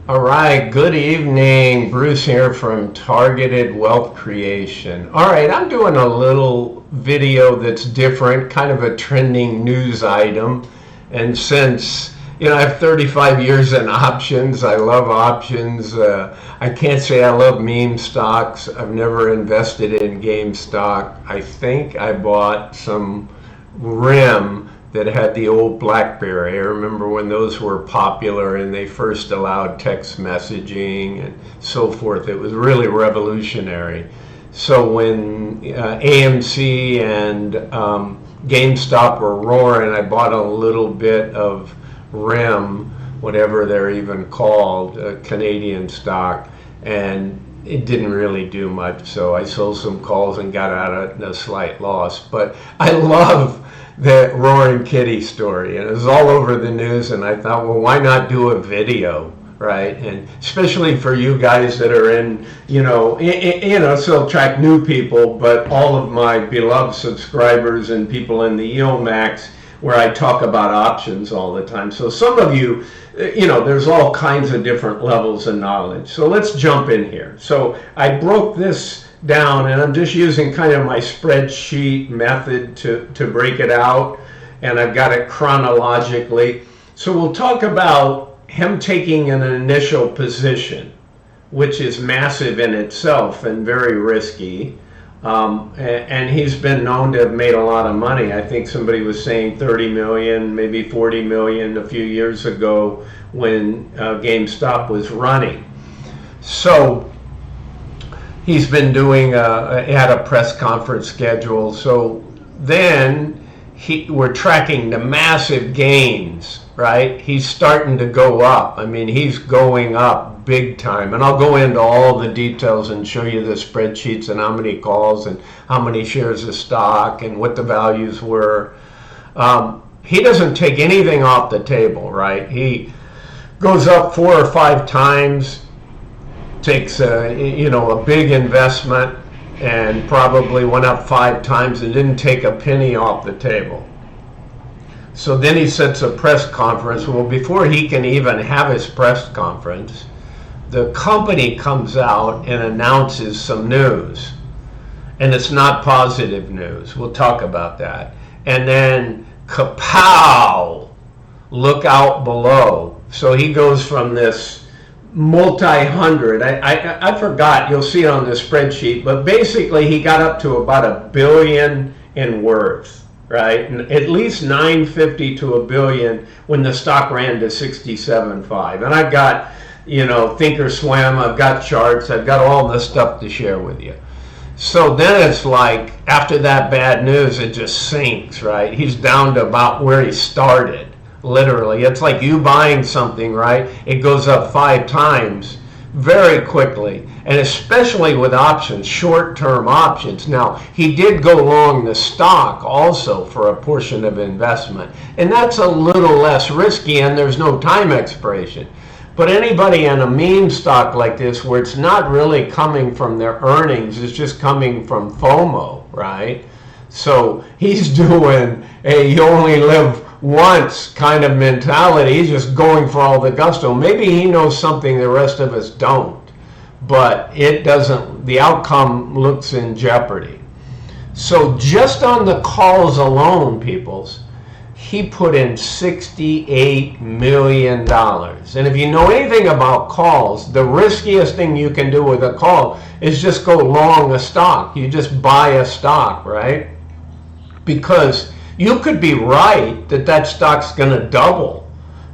All right, good evening. Bruce here from Targeted Wealth Creation. All right, I'm doing a little video that's different, kind of a trending news item. And since, I have 35 years in options, I love options. I can't say I love meme stocks. I've never invested in Gamestop. I think I bought some RIM that had the old BlackBerry. I remember when those were popular and they first allowed text messaging and so forth. It was really revolutionary. So when AMC and GameStop were roaring, I bought a little bit of RIM, whatever they're even called, Canadian stock, and it didn't really do much. So I sold some calls and got out at a slight loss. But I love that Roaring Kitty story, and it was all over the news, and I thought, well, why not do a video, right? And especially for you guys that are in, still attract new people, but all of my beloved subscribers and people in the EOMax, where I talk about options all the time. So some of you, there's all kinds of different levels of knowledge. So let's jump in here. So I broke this down, and I'm just using kind of my spreadsheet method to break it out, and I've got it chronologically. So we'll talk about him taking an initial position, which is massive in itself and very risky. And he's been known to have made a lot of money. I think somebody was saying 30 million, maybe 40 million a few years ago when GameStop was running. So he's been doing had a press conference schedule. So then we're tracking the massive gains, right? He's starting to go up. I mean, he's going up big time. And I'll go into all the details and show you the spreadsheets and how many calls and how many shares of stock and what the values were. He doesn't take anything off the table, right? He goes up 4 or 5 times, takes a big investment, and probably went up 5 times and didn't take a penny off the table. So then he sets a press conference. Well, before he can even have his press conference, the company comes out and announces some news, and it's not positive news. We'll talk about that. And then kapow, look out below. So he goes from this multi-hundred, I forgot, you'll see it on the spreadsheet, but basically he got up to about $1 billion in worth, right? And at least 950 to $1 billion when the stock ran to 67.5. And I've got, Thinkorswim, I've got charts, I've got all this stuff to share with you. So then it's like, after that bad news, it just sinks, right? He's down to about where he started. Literally, it's like you buying something, right? It goes up 5 times very quickly, and especially with options, short-term options. Now, he did go long the stock also for a portion of investment, and that's a little less risky, and there's no time expiration. But anybody in a meme stock like this, where it's not really coming from their earnings, it's just coming from FOMO, right? So he's doing a you only live once kind of mentality. He's just going for all the gusto. Maybe he knows something the rest of us don't, but it doesn't, the outcome looks in jeopardy. So just on the calls alone, peoples, he put in $68 million. And if you know anything about calls, the riskiest thing you can do with a call is just go long a stock. You just buy a stock, right? Because you could be right that stock's going to double,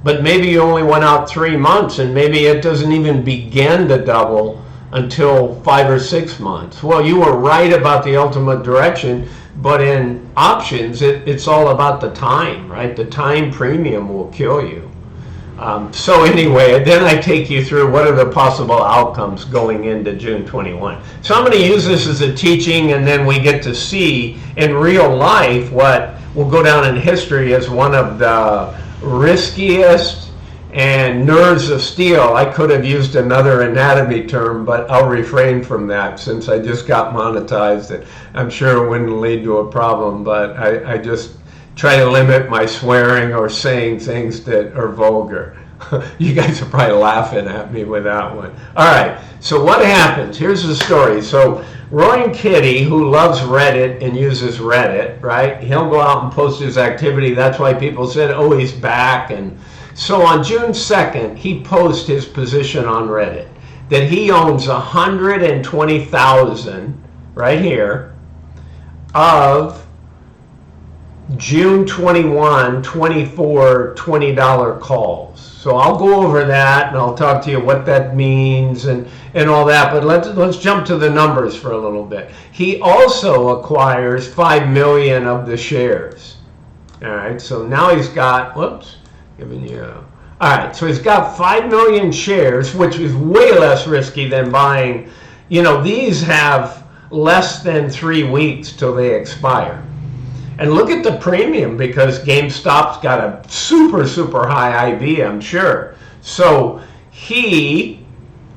but maybe you only went out 3 months, and maybe it doesn't even begin to double until 5 or 6 months. Well, you were right about the ultimate direction, but in options, it's all about the time, right? The time premium will kill you. So anyway, then I take you through what are the possible outcomes going into June 21. So I'm going to use this as a teaching, and then we get to see in real life what will go down in history as one of the riskiest and nerves of steel. I could have used another anatomy term, but I'll refrain from that since I just got monetized, and I'm sure it wouldn't lead to a problem, but I just try to limit my swearing or saying things that are vulgar. You guys are probably laughing at me with that one. All right, so what happens? Here's the story. So Roaring Kitty, who loves Reddit and uses Reddit, right? He'll go out and post his activity. That's why people said, oh, he's back. And so on June 2nd, he posted his position on Reddit that he owns 120,000 right here of June 21, 24 $20 calls. So I'll go over that and I'll talk to you what that means and all that. But let's jump to the numbers for a little bit. He also acquires 5 million of the shares. All right, so now he's got, whoops, giving you a, all right, so he's got 5 million shares, which is way less risky than buying. You know, these have less than 3 weeks till they expire. And look at the premium, because GameStop's got a super, super high IB, I'm sure. So he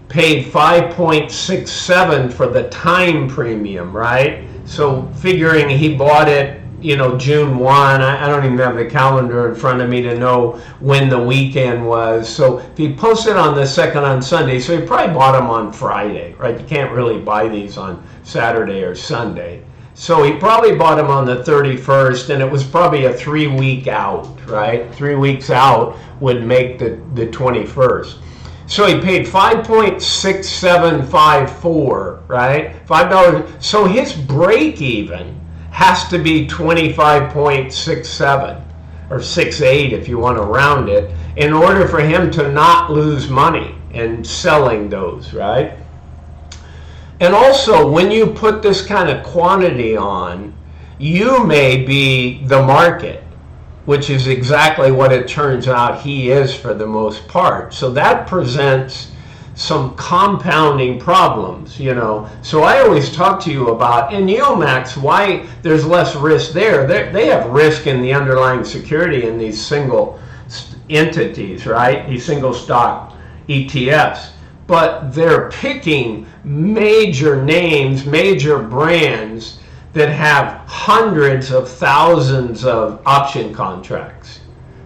paid 5.67 for the time premium, right? So figuring he bought it, you know, June 1, I don't even have the calendar in front of me to know when the weekend was. So if he posted on the 2nd on Sunday, so he probably bought them on Friday, right? You can't really buy these on Saturday or Sunday. So he probably bought them on the 31st, and it was probably a 3 week out, right? 3 weeks out would make the 21st. So he paid 5.6754, right? $5. So his break even has to be 25.67 or 68 if you want to round it, in order for him to not lose money in selling those, right? And also, when you put this kind of quantity on, you may be the market, which is exactly what it turns out he is for the most part. So that presents some compounding problems, you know. So I always talk to you about, in Neomax, why there's less risk there. They have risk in the underlying security in these single entities, right? These single stock ETFs. But they're picking major names, major brands that have hundreds of thousands of option contracts.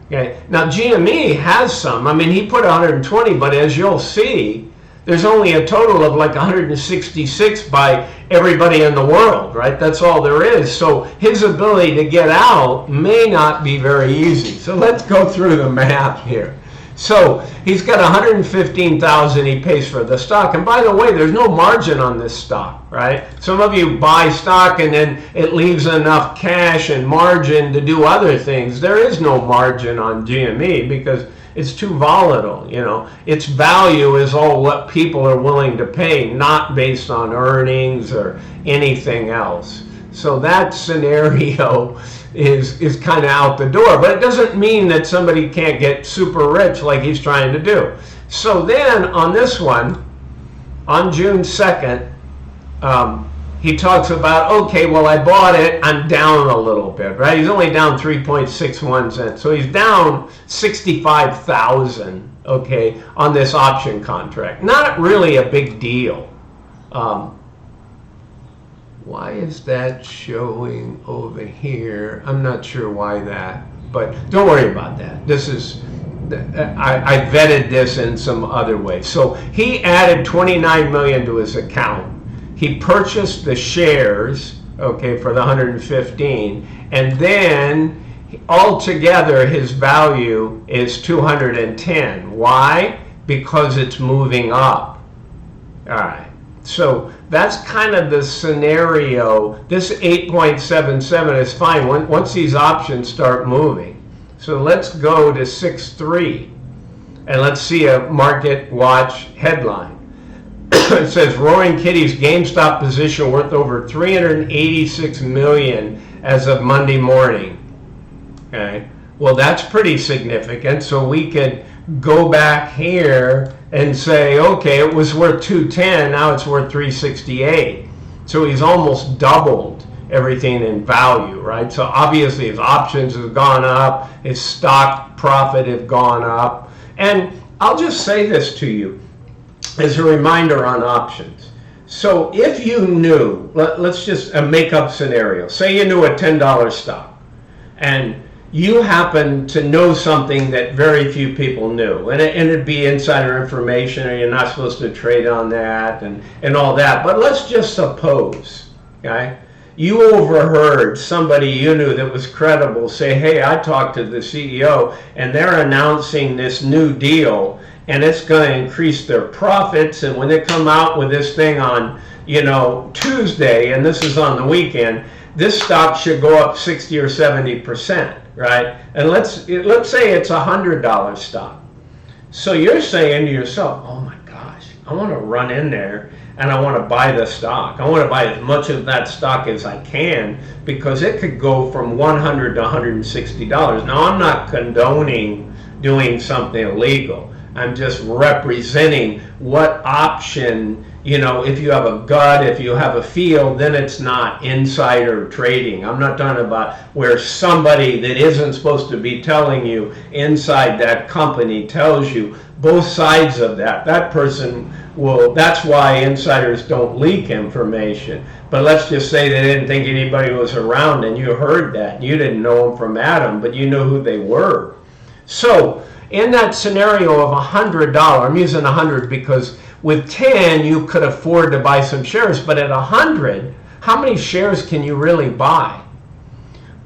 Okay. Now GME has some. I mean, he put 120, but as you'll see, there's only a total of like 166 by everybody in the world, right? That's all there is. So his ability to get out may not be very easy. So let's go through the math here. So he's got 115,000 he pays for the stock. And by the way, there's no margin on this stock, right? Some of you buy stock and then it leaves enough cash and margin to do other things. There is no margin on GME because it's too volatile, you know. Its value is all what people are willing to pay, not based on earnings or anything else. So that scenario is kind of out the door, but it doesn't mean that somebody can't get super rich like he's trying to do. So then on this one, on June 2nd, he talks about, okay, well, I bought it, I'm down a little bit, right? He's only down 3.61 cents. So he's down 65,000, okay, on this option contract. Not really a big deal. Why is that showing over here? I'm not sure why that, but don't worry about that. This is, I vetted this in some other way. So he added 29 million to his account. He purchased the shares, okay, for the 115, and then altogether his value is 210. Why? Because it's moving up. All right. So that's kind of the scenario. This 8.77 is fine once these options start moving. So let's go to 6.3 and let's see a market watch headline. It says Roaring Kitty's GameStop position worth over 386 million as of Monday morning. Okay, well that's pretty significant. So we could go back here and say, okay, it was worth 210, now it's worth 368. So he's almost doubled everything in value, right? So obviously his options have gone up, his stock profit have gone up. And I'll just say this to you as a reminder on options. So if you knew, let's just a make-up scenario. Say you knew a $10 stock and you happen to know something that very few people knew, and it'd be insider information, or you're not supposed to trade on that, and all that. But let's just suppose, okay, you overheard somebody you knew that was credible say, hey, I talked to the CEO and they're announcing this new deal and it's going to increase their profits, and when they come out with this thing on, you know, Tuesday, and this is on the weekend, this stock should go up 60 or 70%, right? And let's say it's $100 stock. So you're saying to yourself, oh my gosh, I want to run in there and I want to buy the stock. I want to buy as much of that stock as I can, because it could go from $100 to $160. Now, I'm not condoning doing something illegal. I'm just representing what option, you know, if you have a gut, if you have a feel, then it's not insider trading. I'm not talking about where somebody that isn't supposed to be telling you inside that company tells you. Both sides of that. That person will, that's why insiders don't leak information. But let's just say they didn't think anybody was around and you heard that. You didn't know them from Adam, but you know who they were. So in that scenario of $100, I'm using 100 because with 10 you could afford to buy some shares, but at 100, how many shares can you really buy?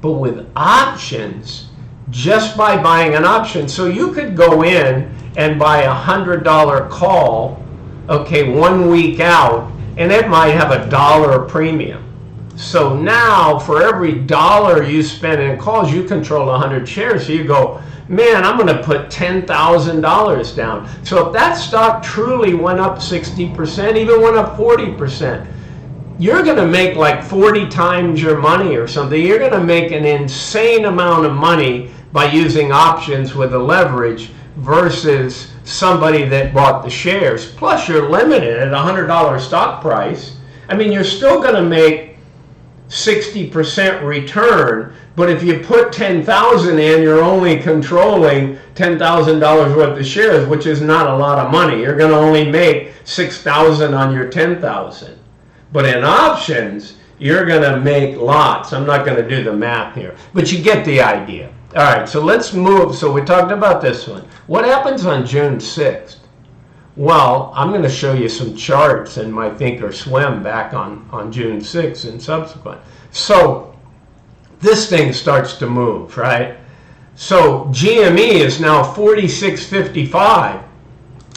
But with options, just by buying an option, so you could go in and buy $100 call, okay, 1 week out, and it might have $1 premium. So now for every dollar you spend in calls, you control 100 shares. So you go, man, I'm going to put $10,000 down. So if that stock truly went up 60%, even went up 40%, you're going to make like 40 times your money or something. You're going to make an insane amount of money by using options with the leverage versus somebody that bought the shares. Plus, you're limited at $100 stock price. I mean, you're still going to make 60% return, but if you put $10,000 in, you're only controlling $10,000 worth of shares, which is not a lot of money. You're going to only make $6,000 on your $10,000. But in options, you're going to make lots. I'm not going to do the math here, but you get the idea. All right, so let's move. So we talked about this one. What happens on June 6th? Well, I'm going to show you some charts in my Thinkorswim back on June 6th and subsequent. So this thing starts to move, right? So GME is now 46.55.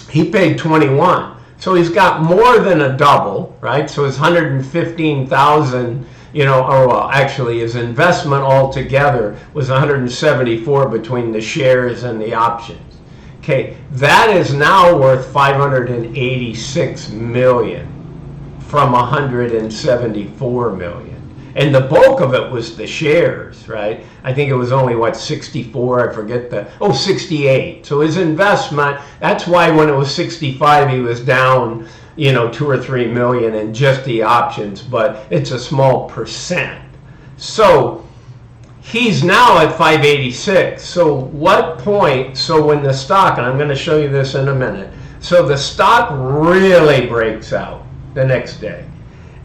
He paid 21. So he's got more than a double, right? So it's 115,000, you know, or well, actually his investment altogether was 174 between the shares and the options. Okay, that is now worth 586 million from 174 million. And the bulk of it was the shares, right? I think it was only, what, 64, I forget the, 68. So his investment, that's why when it was 65, he was down, you know, 2 or 3 million in just the options, but it's a small percent. So he's now at 586. So what point, so when the stock, and I'm going to show you this in a minute, so the stock really breaks out the next day.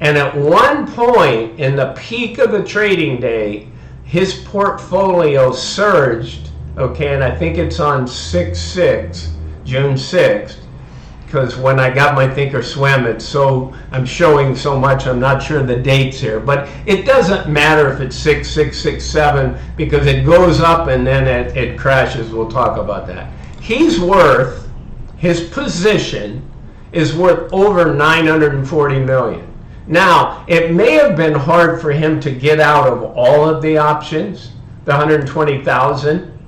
And at one point in the peak of the trading day, his portfolio surged, okay, and I think it's on June 6th, because when I got my Thinkorswim, it's so, I'm showing so much, I'm not sure the dates here, but it doesn't matter if it's 6, 6, 6, 7, because it goes up and then it crashes. We'll talk about that. He's worth, his position is worth over 940 million. Now, it may have been hard for him to get out of all of the options, the 120,000,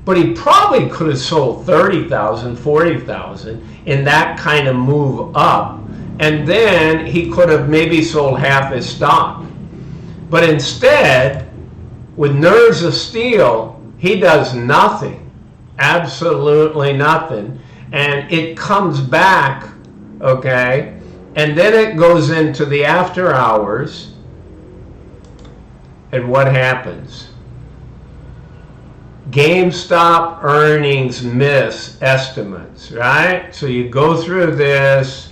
but he probably could have sold 30,000, 40,000 in that kind of move up. And then he could have maybe sold half his stock. But instead, with nerves of steel, he does nothing, absolutely nothing. And it comes back, okay? And then it goes into the after hours. And what happens? Gamestop earnings miss estimates, right? So you go through this,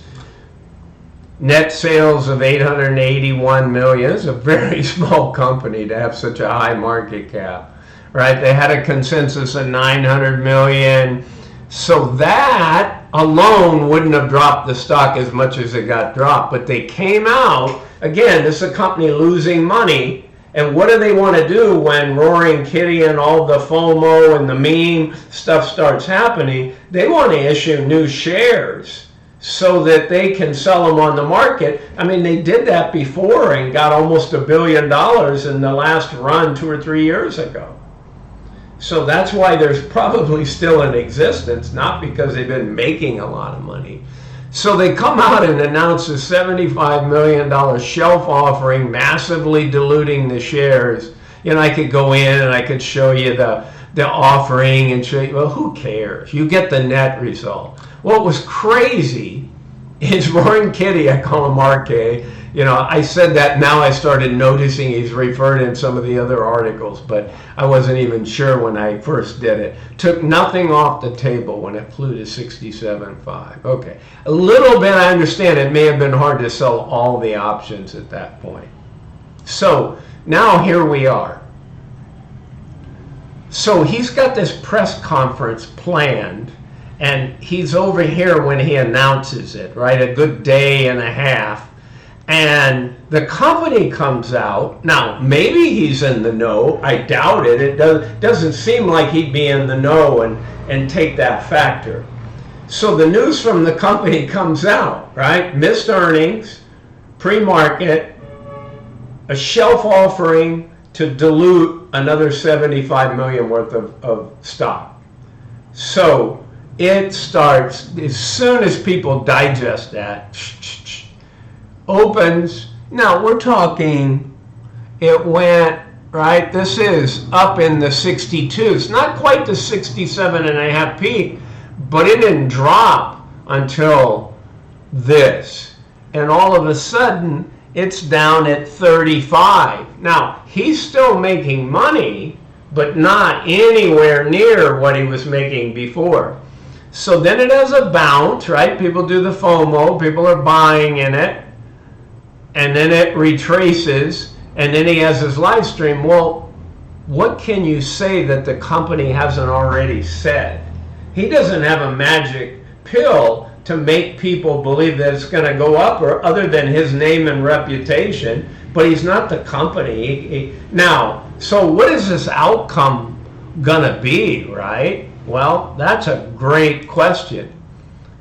net sales of 881 million. It's a very small company to have such a high market cap. right? They had a consensus of 900 million. So that alone wouldn't have dropped the stock as much as it got dropped. But they came out, again, this is a company losing money. And what do they want to do when Roaring Kitty and all the FOMO and the meme stuff starts happening? They want to issue new shares so that they can sell them on the market. I mean, they did that before and got almost $1 billion in the last run 2 or 3 years ago. So that's why there's probably still in existence, not because they've been making a lot of money. So they come out and announce a $75 million shelf offering, massively diluting the shares. You know, I could go in and I could show you the offering and show you, well, who cares? You get the net result. What was crazy is Roaring Kitty, I call him RK. You know, I said that, now I started noticing he's referred in some of the other articles, but I wasn't even sure when I first did it. Took nothing off the table when it flew to 67.5. Okay, a little bit I understand it may have been hard to sell all the options at that point. So now here we are. So he's got this press conference planned, and he's over here when he announces it, right? A good day and a half. And the company comes out. Now, maybe he's in the know. I doubt it. It doesn't seem like he'd be in the know and take that factor. So the news from the company comes out, right? Missed earnings, pre-market, a shelf offering to dilute another 75 million worth of stock. So it starts, as soon as people digest that, opens. Now we're talking, it went, right, this is up in the 62s, not quite the 67.5 peak, but it didn't drop until this, and all of a sudden it's down at 35. Now he's still making money, but not anywhere near what he was making before. So then it has a bounce, right? People do the FOMO, people are buying in it. And then it retraces, and then he has his live stream. Well, what can you say that the company hasn't already said? He doesn't have a magic pill to make people believe that it's going to go up, or other than his name and reputation, but he's not the company. Now, so what is this outcome going to be, right? Well, that's a great question.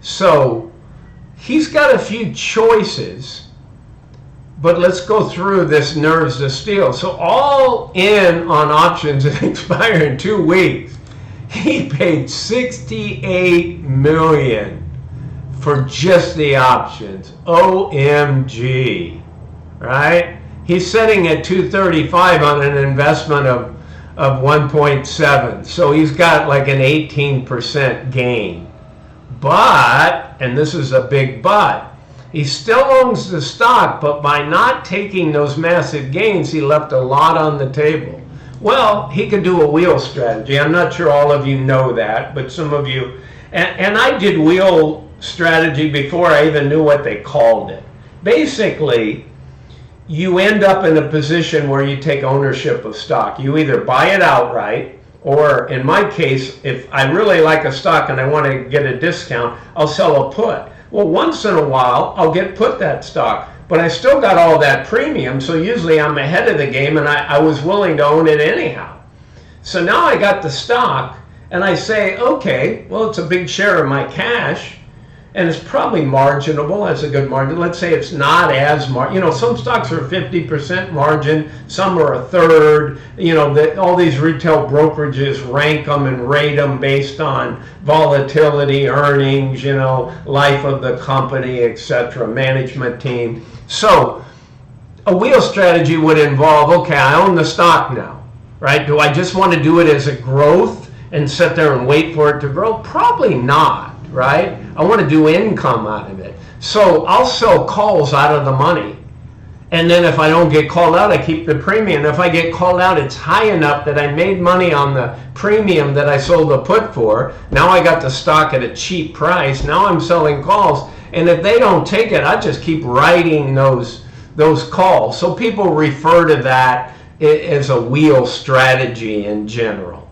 So he's got a few choices. But let's go through this nerves of steel. So all in on options that expire in 2 weeks, he paid $68 million for just the options. OMG, right? He's sitting at 235 on an investment of 1.7. So he's got like an 18% gain. But, and this is a big but, he still owns the stock, but by not taking those massive gains, he left a lot on the table. Well, he could do a wheel strategy. I'm not sure all of you know that, but some of you, and I did wheel strategy before I even knew what they called it. Basically, you end up in a position where you take ownership of stock. You either buy it outright, or in my case, if I really like a stock and I want to get a discount, I'll sell a put. Well, once in a while, I'll get put that stock, but I still got all that premium, so usually I'm ahead of the game, and I was willing to own it anyhow. So now I got the stock, and I say, okay, well, it's a big share of my cash, and it's probably marginable. That's a good margin. Let's say it's not as you know, some stocks are 50% margin, some are a third. You know, all these retail brokerages rank them and rate them based on volatility, earnings, you know, life of the company, etc., management team. So a wheel strategy would involve, okay, I own the stock now, right? Do I just want to do it as a growth and sit there and wait for it to grow? Probably not. Right? I want to do income out of it. So I'll sell calls out of the money. And then if I don't get called out, I keep the premium. If I get called out, it's high enough that I made money on the premium that I sold the put for. Now I got the stock at a cheap price. Now I'm selling calls. And if they don't take it, I just keep writing those calls. So people refer to that as a wheel strategy in general.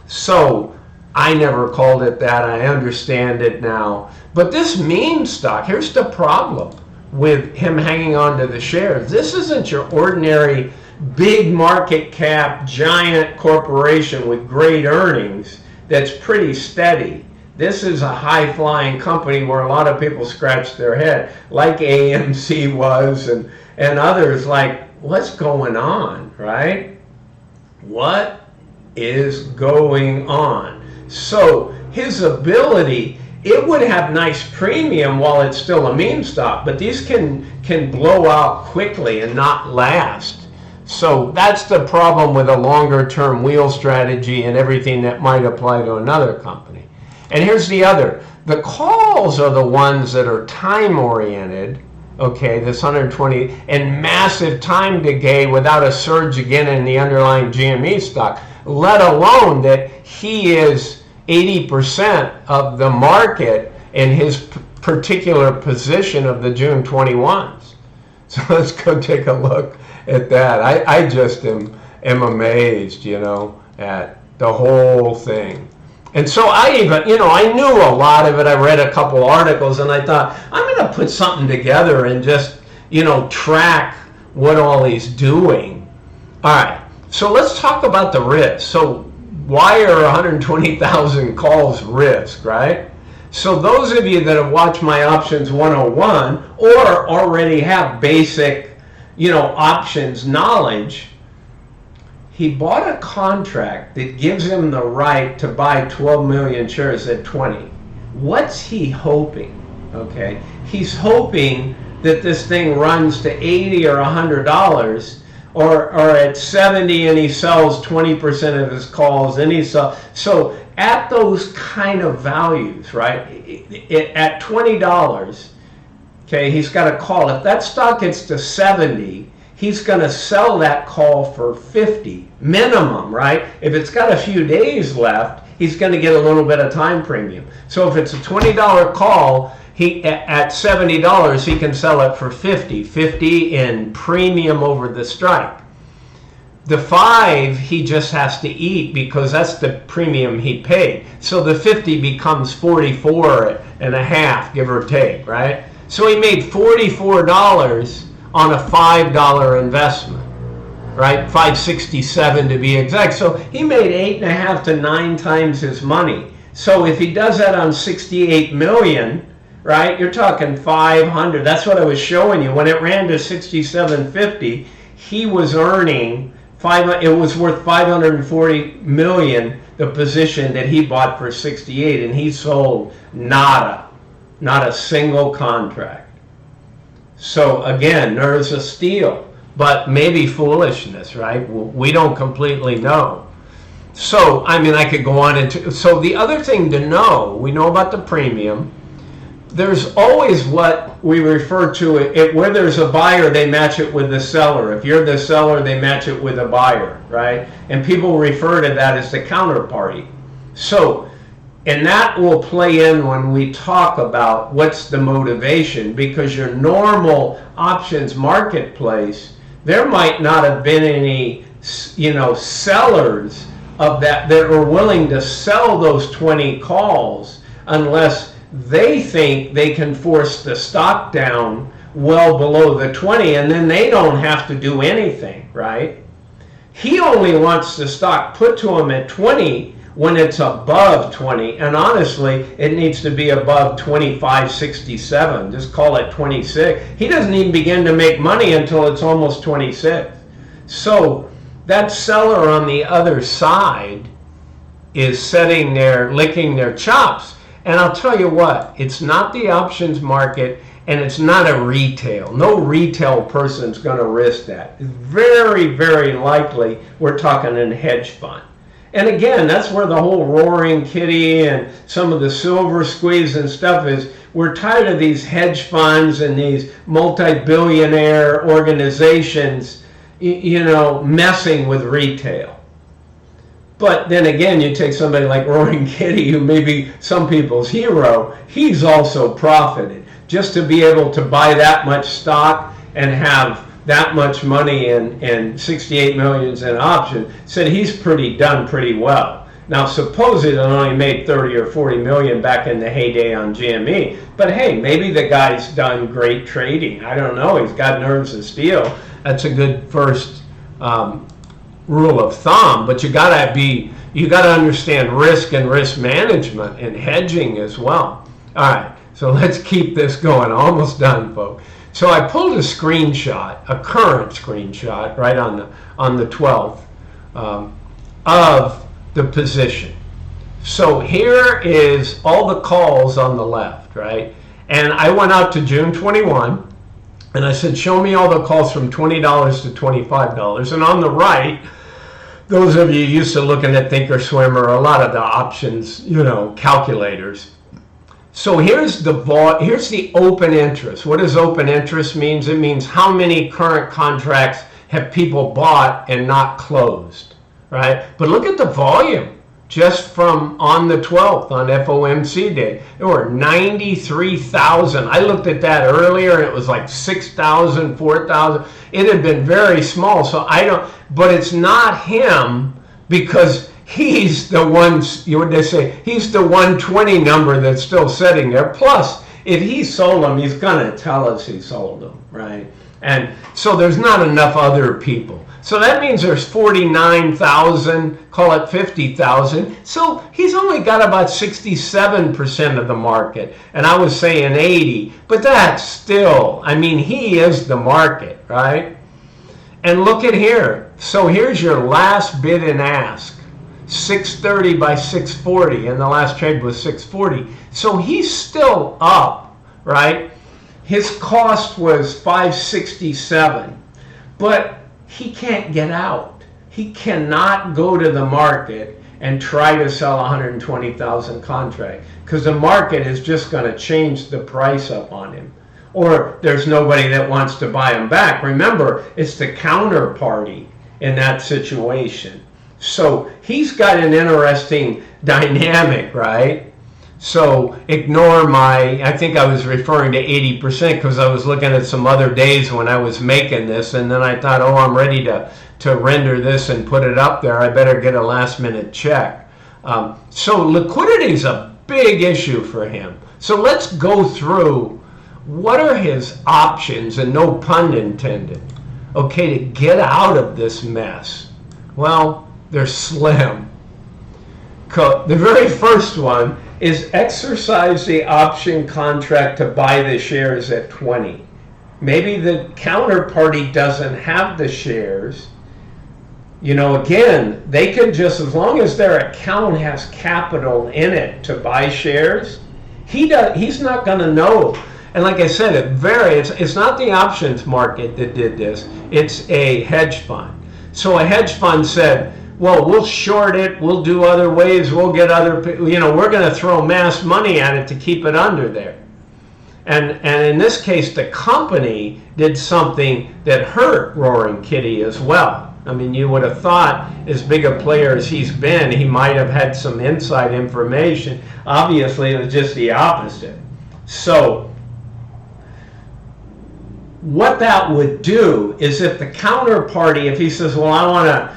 So I never called it that. I understand it now. But this meme stock, here's the problem with him hanging on to the shares. This isn't your ordinary big market cap, giant corporation with great earnings that's pretty steady. This is a high-flying company where a lot of people scratch their head, like AMC was and others, like, what's going on, right? What is going on? So his ability, it would have nice premium while it's still a meme stock, but these can blow out quickly and not last. So that's the problem with a longer term wheel strategy and everything that might apply to another company. And here's the other. The calls are the ones that are time oriented, okay, this 120, and massive time decay without a surge again in the underlying GME stock, let alone that he is 80% of the market in his particular position of the June 21s. So let's go take a look at that. I just am amazed, you know, at the whole thing. And so I even, you know, I knew a lot of it. I read a couple articles and I thought, I'm going to put something together and just, you know, track what all he's doing. All right, so let's talk about the risk. So why are 120,000 calls risk, right? So those of you that have watched my Options 101 or already have basic, you know, options knowledge, he bought a contract that gives him the right to buy 12 million shares at 20. What's he hoping? Okay, he's hoping that this thing runs to 80 or $100, or at 70 and he sells 20% of his calls, and he sells. So at those kind of values, right, at $20, okay, he's got a call. If that stock gets to 70, he's going to sell that call for 50 minimum, right? If it's got a few days left, he's going to get a little bit of time premium. So if it's a $20 call, he at $70, he can sell it for 50 in premium over the strike. The 5 he just has to eat because that's the premium he paid. So the 50 becomes 44 and a half, give or take, right? So he made $44 on a $5 investment, right? $5.67 to be exact. So he made 8.5 to 9 times his money. So if he does that on 68 million, right, you're talking 500. That's what I was showing you. When it ran to 67.50, he was earning it was worth 540 million, the position that he bought for 68, and he sold not a single contract. So again, there's a steal, but maybe foolishness, right? We don't completely know. So, I mean, I could go on into, so the other thing to know, we know about the premium. There's always what we refer to it, where there's a buyer, they match it with the seller. If you're the seller, they match it with a buyer, right? And people refer to that as the counterparty. So, and that will play in when we talk about what's the motivation, because your normal options marketplace, there might not have been any, you know, sellers of that are willing to sell those 20 calls unless they think they can force the stock down well below the 20, and then they don't have to do anything, right? He only wants the stock put to him at 20 when it's above 20, and honestly, it needs to be above 25.67. Just call it 26. He doesn't even begin to make money until it's almost 26. So that seller on the other side is sitting there licking their chops. And I'll tell you what, it's not the options market, and it's not a retail. No retail person's going to risk that. Very, very likely we're talking in hedge fund. And again, that's where the whole roaring kitty and some of the silver squeeze and stuff is. We're tired of these hedge funds and these multi-billionaire organizations, you know, messing with retail. But then again, you take somebody like Roaring Kitty, who may be some people's hero, he's also profited. Just to be able to buy that much stock and have that much money and 68 million in option, said he's done pretty well. Now, suppose it only made 30 or 40 million back in the heyday on GME, but hey, maybe the guy's done great trading. I don't know. He's got nerves of steel. That's a good first rule of thumb. But you gotta understand risk and risk management and hedging as well. All right, so let's keep this going. Almost done, folks. So I pulled a screenshot, a current screenshot, right on the 12th of the position. So here is all the calls on the left, right? And I went out to June 21 and I said, show me all the calls from $20 to $25. And on the right, those of you used to looking at Thinkorswim or a lot of the options, calculators. So here's the open interest. What does open interest means? It means how many current contracts have people bought and not closed. Right? But look at the volume just from on the 12th on FOMC day. There were 93,000. I looked at that earlier and it was like 6,000, 4,000. It had been very small. So but it's not him because he's the one, he's the 120 number that's still sitting there. Plus, if he sold them, he's going to tell us he sold them, right? And so there's not enough other people. So that means there's 49,000, call it 50,000. So he's only got about 67% of the market. And I was saying 80, but that's still, he is the market, right? And look at here. So here's your last bid and ask, 630 by 640, and the last trade was 640. So he's still up, right? His cost was 567, but he can't get out. He cannot go to the market and try to sell 120,000 contracts because the market is just going to change the price up on him. Or there's nobody that wants to buy him back. Remember, it's the counterparty in that situation. So he's got an interesting dynamic, right? So ignore I think I was referring to 80% because I was looking at some other days when I was making this, and then I thought, I'm ready to render this and put it up there. I better get a last minute check. So liquidity is a big issue for him. So let's go through what are his options, and no pun intended, okay, to get out of this mess. Well, they're slim. The very first one is exercise the option contract to buy the shares at 20. Maybe the counterparty doesn't have the shares. Again, they can just, as long as their account has capital in it to buy shares, he's not going to know. And like I said, it's not the options market that did this. It's a hedge fund. So a hedge fund said, well, we'll short it, we'll do other ways, we'll get other, we're going to throw mass money at it to keep it under there. And in this case, the company did something that hurt Roaring Kitty as well. You would have thought, as big a player as he's been, he might have had some inside information. Obviously, it was just the opposite. So what that would do is if the counterparty, if he says, well, I want to,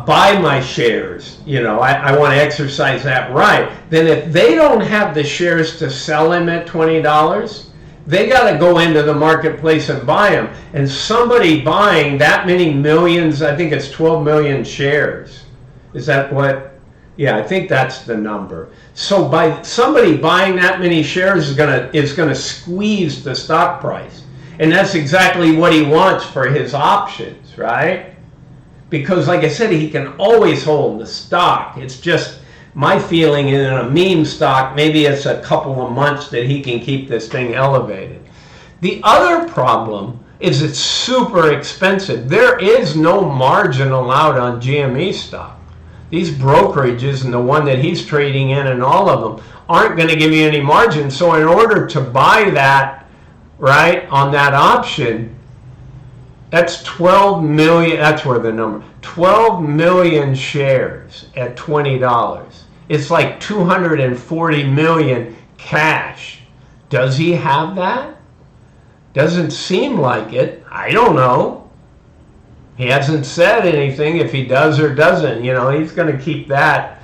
buy my shares, I want to exercise that right, then if they don't have the shares to sell him at $20, they got to go into the marketplace and buy them. And somebody buying that many millions, I think it's 12 million shares. Is that what? Yeah, I think that's the number. So by somebody buying that many shares is gonna squeeze the stock price. And that's exactly what he wants for his options, right? Because like I said, he can always hold the stock. It's just my feeling in a meme stock, maybe it's a couple of months that he can keep this thing elevated. The other problem is it's super expensive. There is no margin allowed on GME stock. These brokerages and the one that he's trading in and all of them aren't going to give you any margin. So in order to buy that, right, on that option, that's 12 million, that's where the number, 12 million shares at $20. It's like 240 million cash. Does he have that? Doesn't seem like it. I don't know. He hasn't said anything if he does or doesn't. He's going to keep that,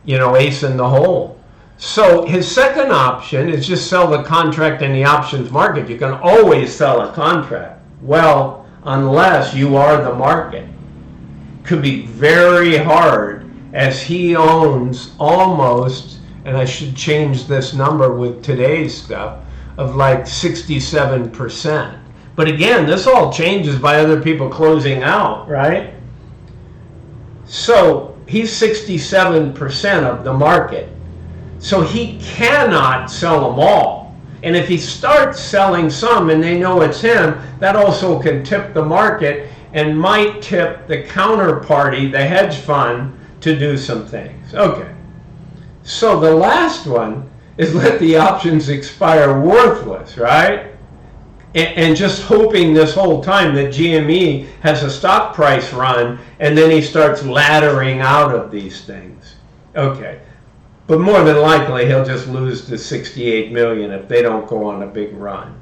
ace in the hole. So his second option is just sell the contract in the options market. You can always sell a contract. Well, unless you are the market. Could be very hard, as he owns almost, and I should change this number with today's stuff, of like 67%. But again, this all changes by other people closing out, right? So he's 67% of the market. So he cannot sell them all. And if he starts selling some and they know it's him, that also can tip the market and might tip the counterparty, the hedge fund, to do some things. Okay. So the last one is let the options expire worthless, right? And just hoping this whole time that GME has a stock price run, and then he starts laddering out of these things. Okay. But more than likely, he'll just lose the 68 million if they don't go on a big run.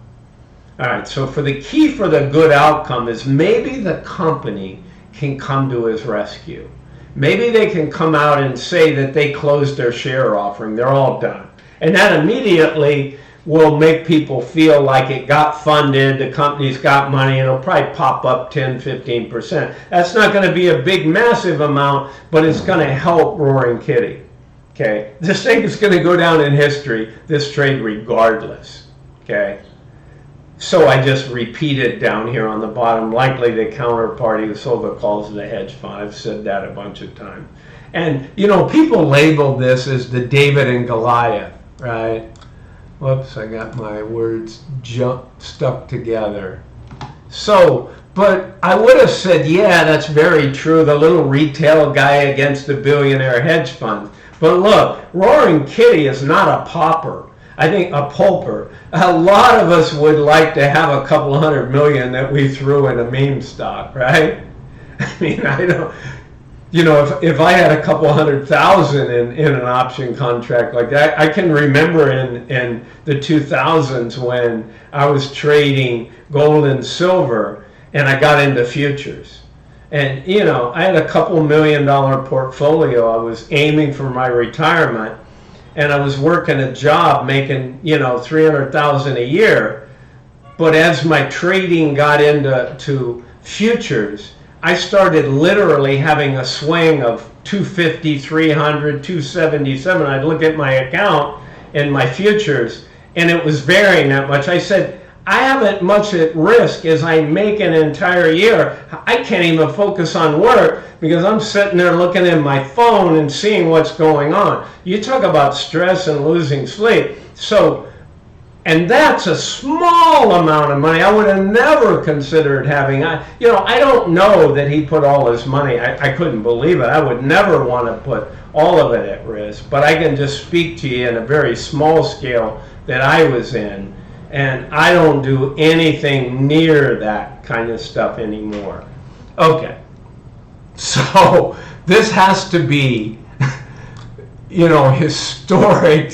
All right, so for the key for the good outcome is maybe the company can come to his rescue. Maybe they can come out and say that they closed their share offering. They're all done. And that immediately will make people feel like it got funded, the company's got money, and it'll probably pop up 10, 15%. That's not going to be a big, massive amount, but it's going to help Roaring Kitty. Okay, this thing is going to go down in history, this trade, regardless. Okay, so I just repeated down here on the bottom, likely the counterparty who sold the calls to the hedge fund. I've said that a bunch of times. And, people label this as the David and Goliath, right? Whoops, I got my words stuck together. So, but I would have said, yeah, that's very true, the little retail guy against the billionaire hedge fund. But look, Roaring Kitty is not a pauper. I think a pulper. A lot of us would like to have a couple $100 million that we threw in a meme stock, right? I mean, I don't, if I had a couple 100,000 in an option contract like that, I can remember in the 2000s when I was trading gold and silver and I got into futures. And, I had a couple $1 million portfolio. I was aiming for my retirement, and I was working a job making, $300,000 a year. But as my trading got into futures, I started literally having a swing of 250, 300, 277. I'd look at my account in my futures, and it was varying that much. I said, I haven't much at risk as I make an entire year. I can't even focus on work because I'm sitting there looking at my phone and seeing what's going on. You talk about stress and losing sleep. So, and that's a small amount of money. I would have never considered having, I don't know that he put all his money. I couldn't believe it. I would never want to put all of it at risk. But I can just speak to you in a very small scale that I was in. And I don't do anything near that kind of stuff anymore. Okay. So this has to be, historic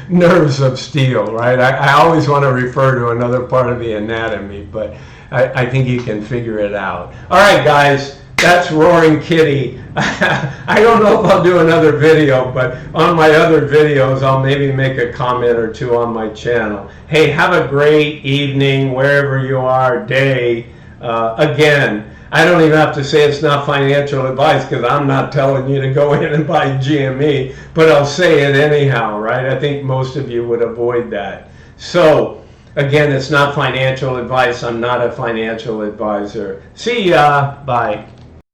nerves of steel, right? I always want to refer to another part of the anatomy, but I think you can figure it out. All right, guys. That's Roaring Kitty. I don't know if I'll do another video, but on my other videos, I'll maybe make a comment or two on my channel. Hey, have a great evening, wherever you are, day. Again, I don't even have to say it's not financial advice because I'm not telling you to go in and buy GME, but I'll say it anyhow, right? I think most of you would avoid that. So, again, it's not financial advice. I'm not a financial advisor. See ya. Bye.